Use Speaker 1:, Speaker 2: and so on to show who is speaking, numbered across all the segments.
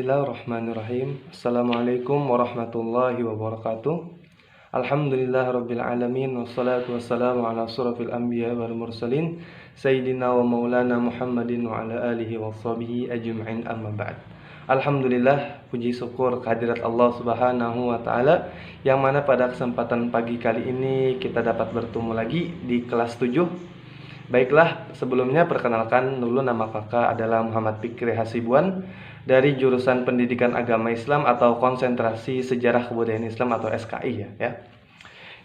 Speaker 1: Bismillahirrahmanirrahim. Assalamualaikum warahmatullahi wabarakatuh. Alhamdulillahirabbil alamin wassalatu wassalamu ala asyrafil anbiya wal mursalin sayyidina wa maulana Muhammadin wa ala alihi washabihi ajma'in, amma ba'd. Alhamdulillah, puji syukur kehadirat Allah Subhanahu wa taala yang mana pada kesempatan pagi kali ini kita dapat bertemu lagi di kelas 7. Baiklah, sebelumnya perkenalkan dulu, nama kakak adalah Muhammad Fikri Hasibuan dari jurusan Pendidikan Agama Islam atau Konsentrasi Sejarah Kebudayaan Islam atau SKI ya.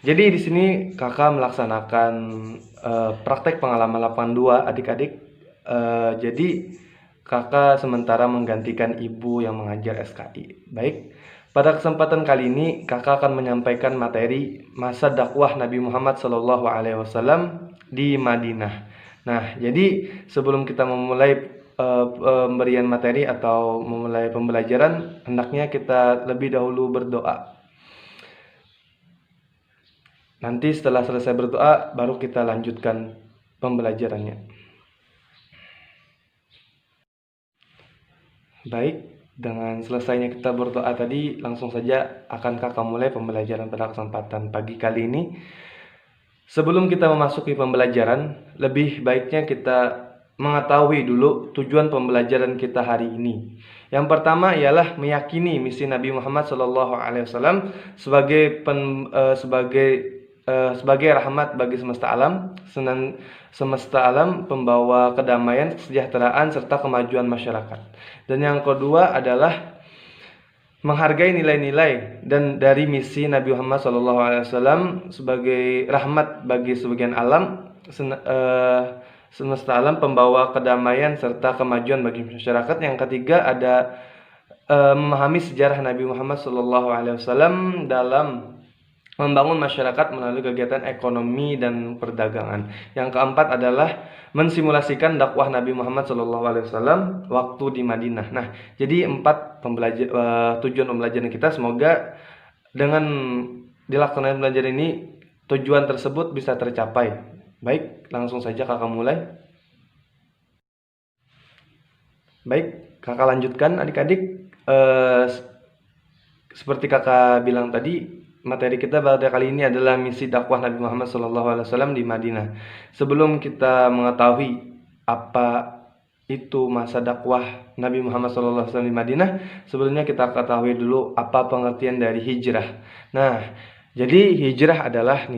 Speaker 1: Jadi di sini kakak melaksanakan praktek pengalaman 82 adik-adik. Jadi kakak sementara menggantikan ibu yang mengajar SKI. Baik, pada kesempatan kali ini kakak akan menyampaikan materi masa dakwah Nabi Muhammad SAW di Madinah. Nah, jadi sebelum kita memulai pemberian materi atau memulai pembelajaran, hendaknya kita lebih dahulu berdoa. Nanti setelah selesai berdoa, baru kita lanjutkan pembelajarannya. Baik, dengan selesainya kita berdoa tadi, langsung saja akan kakak mulai pembelajaran pada kesempatan pagi kali ini. Sebelum kita memasuki pembelajaran, lebih baiknya kita mengetahui dulu tujuan pembelajaran kita hari ini. Yang pertama ialah meyakini misi Nabi Muhammad SAW sebagai rahmat bagi semesta alam, pembawa kedamaian, kesejahteraan serta kemajuan masyarakat. Dan yang kedua adalah menghargai nilai-nilai dan dari misi Nabi Muhammad SAW sebagai rahmat bagi sebagian alam, semesta alam, pembawa kedamaian serta kemajuan bagi masyarakat. Yang ketiga ada memahami sejarah Nabi Muhammad SAW dalam membangun masyarakat melalui kegiatan ekonomi dan perdagangan. Yang keempat adalah mensimulasikan dakwah Nabi Muhammad SAW waktu di Madinah. Nah, jadi 4 tujuan pembelajaran kita. Semoga dengan dilaksanakan pembelajaran ini tujuan tersebut bisa tercapai. Baik, langsung saja kakak mulai. Baik, kakak lanjutkan adik-adik. Seperti kakak bilang tadi, materi kita pada kali ini adalah misi dakwah Nabi Muhammad SAW di Madinah. Sebelum kita mengetahui apa itu masa dakwah Nabi Muhammad SAW di Madinah, sebelumnya kita ketahui dulu apa pengertian dari hijrah. Nah, jadi hijrah adalah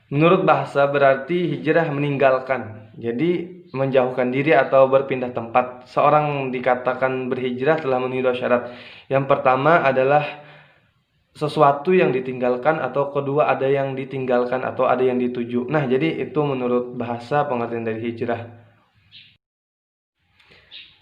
Speaker 1: menurut bahasa berarti hijrah meninggalkan. Jadi menjauhkan diri atau berpindah tempat. Seorang dikatakan berhijrah telah memenuhi 2 syarat. Yang pertama adalah sesuatu yang ditinggalkan, atau kedua ada yang ditinggalkan atau ada yang dituju. Nah, jadi itu menurut bahasa pengertian dari hijrah.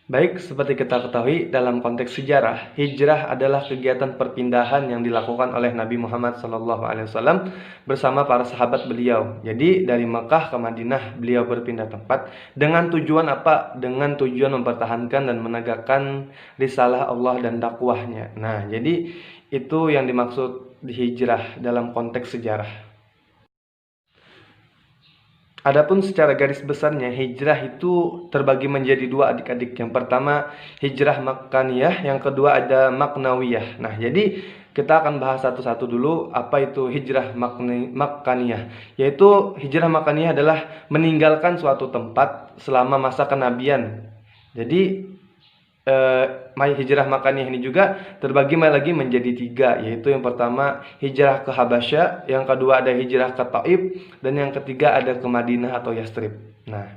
Speaker 1: Baik, seperti kita ketahui dalam konteks sejarah, hijrah adalah kegiatan perpindahan yang dilakukan oleh Nabi Muhammad SAW bersama para sahabat beliau. Jadi dari Mekah ke Madinah beliau berpindah tempat dengan tujuan apa? Dengan tujuan mempertahankan dan menegakkan risalah Allah dan dakwahnya. Nah, jadi itu yang dimaksud di hijrah dalam konteks sejarah. Adapun secara garis besarnya, hijrah itu terbagi menjadi 2 adik-adik. Yang pertama hijrah Makkaniyah, yang kedua ada Maknawiyah. Nah, jadi kita akan bahas satu-satu dulu apa itu hijrah Makkaniyah. Yaitu hijrah Makkaniyah adalah meninggalkan suatu tempat selama masa kenabian. Jadi hijrah Makkaniyah ini juga terbagi lagi menjadi 3, yaitu yang pertama hijrah ke Habasyah, yang kedua ada hijrah ke Taif, dan yang ketiga ada ke Madinah atau Yastrib. Nah,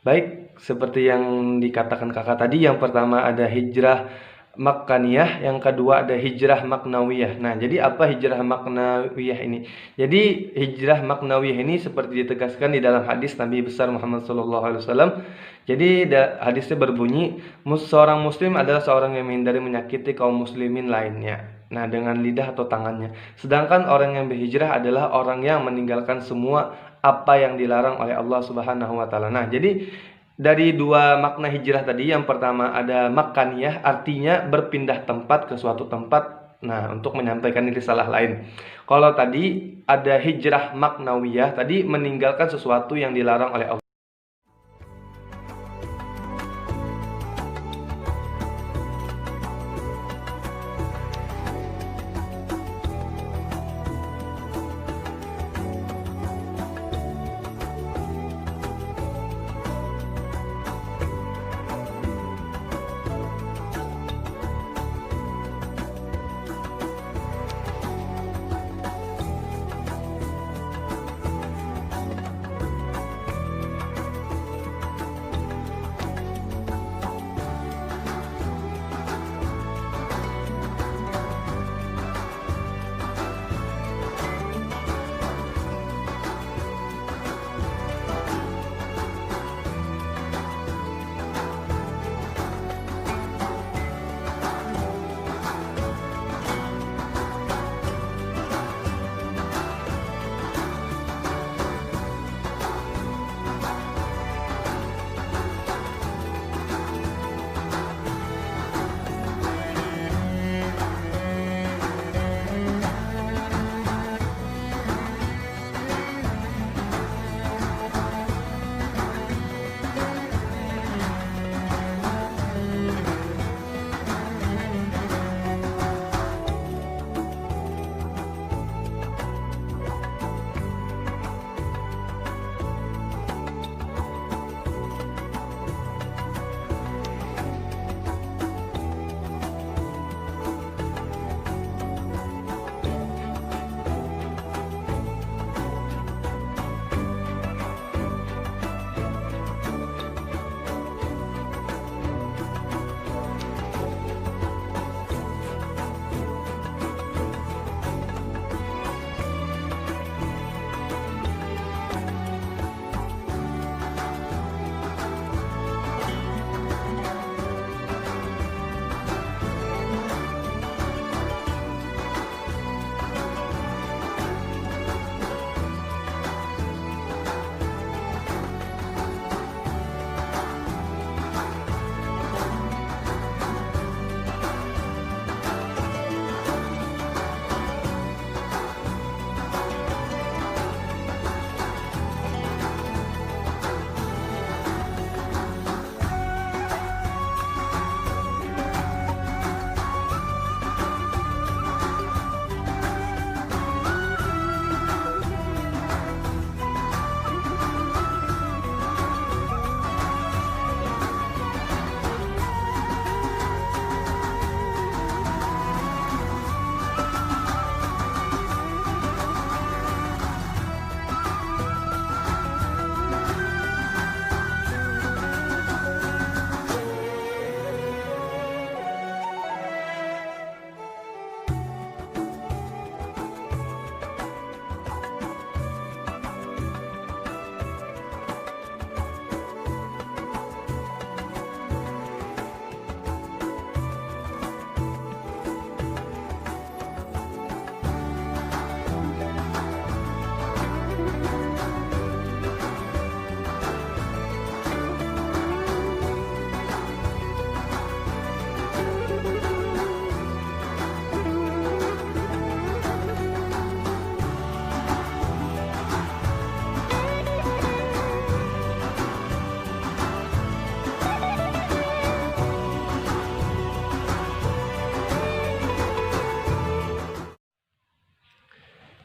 Speaker 1: baik, seperti yang dikatakan kakak tadi, yang pertama ada hijrah Makkaniyah, yang kedua ada hijrah Maknawiyah. Nah, jadi apa hijrah Maknawiyah ini? Jadi hijrah Maknawiyah ini seperti ditegaskan di dalam hadis Nabi besar Muhammad SAW. Jadi hadisnya berbunyi, seorang muslim adalah seorang yang menghindari menyakiti kaum muslimin lainnya. Nah, dengan lidah atau tangannya. Sedangkan orang yang berhijrah adalah orang yang meninggalkan semua apa yang dilarang oleh Allah Subhanahu wa taala. Nah, jadi dari 2 makna hijrah tadi, yang pertama ada Makkaniyah, artinya berpindah tempat ke suatu tempat, nah, untuk menyampaikan risalah lain. Kalau tadi ada hijrah Maknawiyah, tadi meninggalkan sesuatu yang dilarang oleh Allah.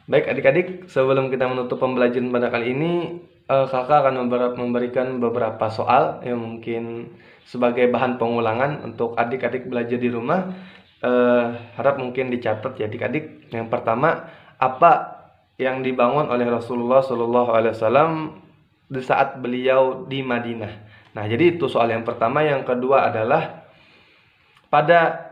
Speaker 1: Baik adik-adik, sebelum kita menutup pembelajaran pada kali ini, kakak akan memberikan beberapa soal yang mungkin sebagai bahan pengulangan untuk adik-adik belajar di rumah. Harap mungkin dicatat ya adik-adik. Yang pertama, apa yang dibangun oleh Rasulullah SAW di saat beliau di Madinah? Nah, jadi itu soal yang pertama. Yang kedua adalah pada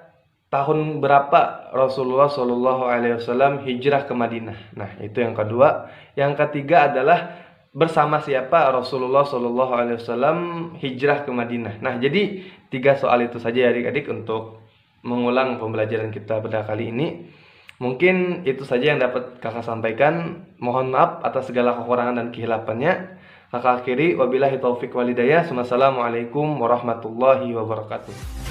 Speaker 1: tahun berapa Rasulullah SAW hijrah ke Madinah? Nah, itu yang kedua. Yang ketiga adalah bersama siapa Rasulullah SAW hijrah ke Madinah. Nah, jadi 3 soal itu saja ya adik-adik untuk mengulang pembelajaran kita pada kali ini. Mungkin itu saja yang dapat kakak sampaikan. Mohon maaf atas segala kekurangan dan kehilafannya. Kakak akhiri, wabillahi taufiq walhidayah. Wassalamualaikum warahmatullahi wabarakatuh.